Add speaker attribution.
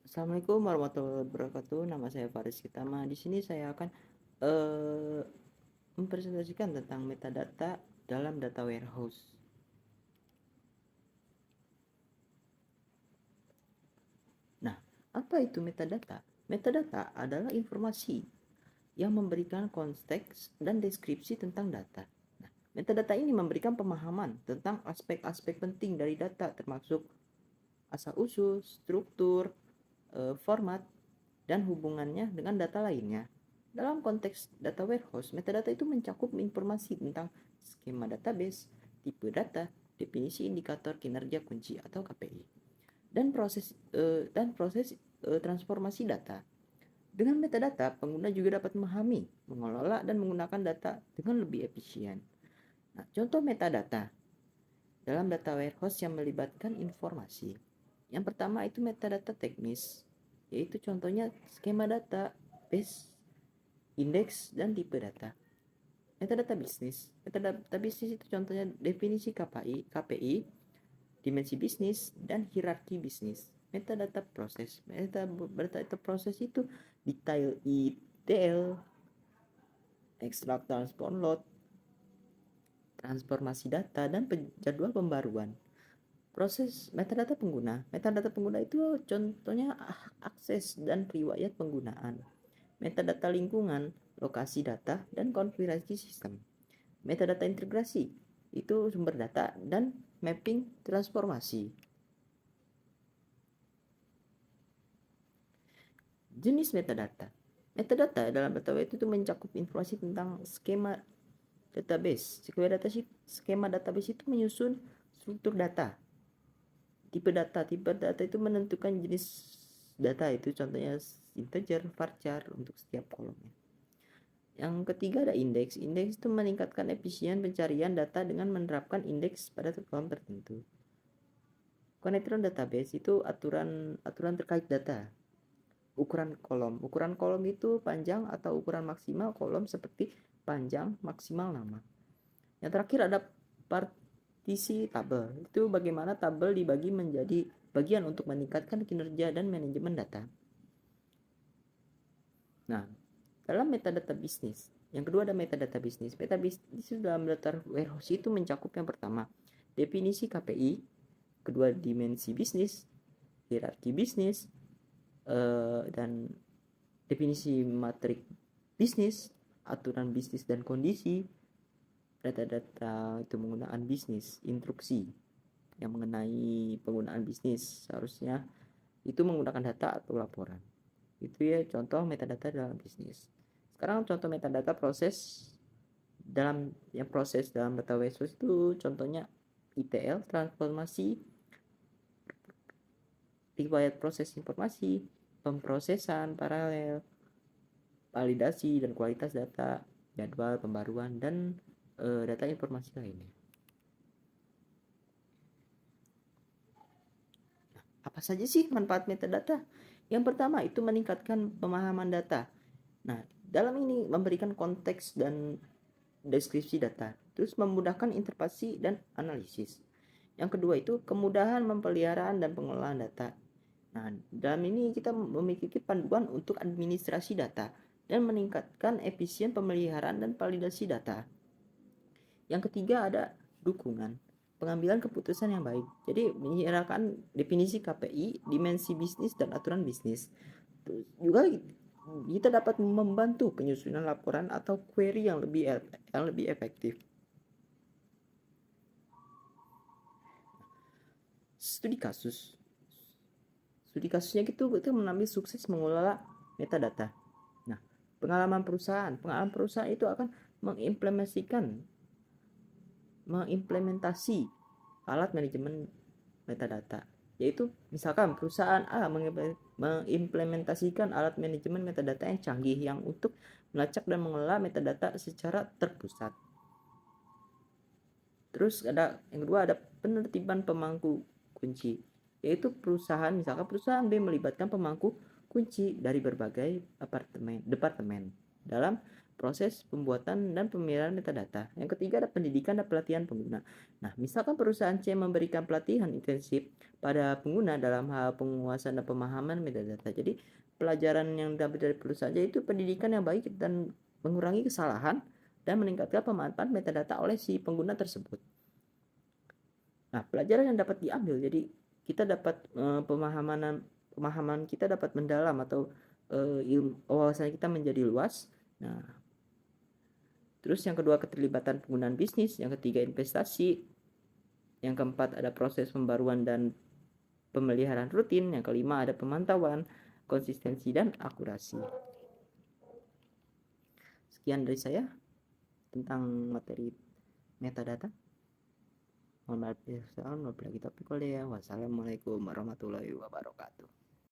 Speaker 1: Assalamualaikum warahmatullahi wabarakatuh. Nama saya Faris Kitama. Di sini saya akan eh, mempresentasikan tentang metadata dalam data warehouse. Nah, apa itu metadata? Metadata adalah informasi yang memberikan konteks dan deskripsi tentang data. Nah, metadata ini memberikan pemahaman tentang aspek-aspek penting dari data, termasuk asal-usul, struktur, format, dan hubungannya dengan data lainnya. Dalam konteks data warehouse, metadata itu mencakup informasi tentang skema database, tipe data, definisi indikator kinerja kunci atau KPI, dan proses transformasi data. Dengan metadata, pengguna juga dapat memahami, mengelola, dan menggunakan data dengan lebih efisien. Nah, contoh metadata dalam data warehouse yang melibatkan informasi. Yang pertama itu metadata teknis, yaitu contohnya skema data, base, indeks, dan tipe data. Metadata bisnis. Metadata bisnis itu contohnya definisi KPI, dimensi bisnis, dan hierarki bisnis. Metadata proses. Metadata proses itu detail ETL, extract transform load, transformasi data, dan jadwal pembaruan. Proses metadata pengguna. Metadata pengguna itu contohnya akses dan riwayat penggunaan. Metadata lingkungan, lokasi data, dan konfigurasi sistem. Metadata integrasi itu sumber data dan mapping transformasi. Jenis metadata. Metadata dalam database itu mencakup informasi tentang skema database. Skema database itu menyusun struktur data. Tipe data itu menentukan jenis data, itu contohnya integer, varchar untuk setiap kolomnya. Yang ketiga ada indeks. Indeks itu meningkatkan efisien pencarian data dengan menerapkan indeks pada kolom tertentu. Connector database itu aturan terkait data. Ukuran kolom itu panjang atau ukuran maksimal kolom seperti panjang, maksimal nama. Yang terakhir ada partisi tabel. Itu bagaimana tabel dibagi menjadi bagian untuk meningkatkan kinerja dan manajemen data. Nah, dalam metadata bisnis, yang kedua ada metadata bisnis. Metadata bisnis dalam data warehouse itu mencakup yang pertama, definisi KPI, kedua dimensi bisnis, hierarki bisnis, dan definisi matrik bisnis, aturan bisnis dan kondisi. Data-data itu menggunakan bisnis, instruksi yang mengenai penggunaan bisnis seharusnya itu menggunakan data atau laporan. Itu ya contoh metadata dalam bisnis. Sekarang contoh metadata proses dalam data warehouse itu contohnya ETL, transformasi, riwayat proses informasi, pemrosesan paralel, validasi dan kualitas data, jadwal pembaruan, dan data informasi lainnya. Apa saja sih manfaat metadata? Yang pertama itu meningkatkan pemahaman data. Nah, dalam ini memberikan konteks dan deskripsi data, terus memudahkan interpretasi dan analisis. Yang kedua itu kemudahan pemeliharaan dan pengelolaan data. Nah, dalam ini kita memiliki panduan untuk administrasi data dan meningkatkan efisien pemeliharaan dan validasi data. Yang ketiga ada dukungan, pengambilan keputusan yang baik. Jadi menyerahkan definisi KPI, dimensi bisnis, dan aturan bisnis. Terus juga kita dapat membantu penyusunan laporan atau query yang lebih efektif. Studi kasus. Studi kasusnya itu menambil sukses mengelola metadata. Nah, pengalaman perusahaan itu akan mengimplementasi alat manajemen metadata, yaitu misalkan perusahaan A mengimplementasikan alat manajemen metadata yang canggih yang untuk melacak dan mengelola metadata secara terpusat. Terus ada yang kedua ada penertiban pemangku kunci, yaitu misalkan perusahaan B melibatkan pemangku kunci dari berbagai departemen dalam proses pembuatan dan pemeliharaan metadata. Yang ketiga ada pendidikan dan pelatihan pengguna. Nah, misalkan perusahaan C memberikan pelatihan intensif pada pengguna dalam hal penguasaan dan pemahaman metadata. Jadi, pelajaran yang dapat dari perusahaan C itu pendidikan yang baik dan mengurangi kesalahan dan meningkatkan pemanfaatan metadata oleh si pengguna tersebut. Nah, pelajaran yang dapat diambil, jadi kita dapat pemahaman kita dapat mendalam atau wawasan kita menjadi luas. Nah, terus yang kedua keterlibatan penggunaan bisnis, yang ketiga investasi, yang keempat ada proses pembaruan dan pemeliharaan rutin, yang kelima ada pemantauan, konsistensi dan akurasi. Sekian dari saya tentang materi metadata. Mohon maaf ya, wassalamualaikum warahmatullahi wabarakatuh.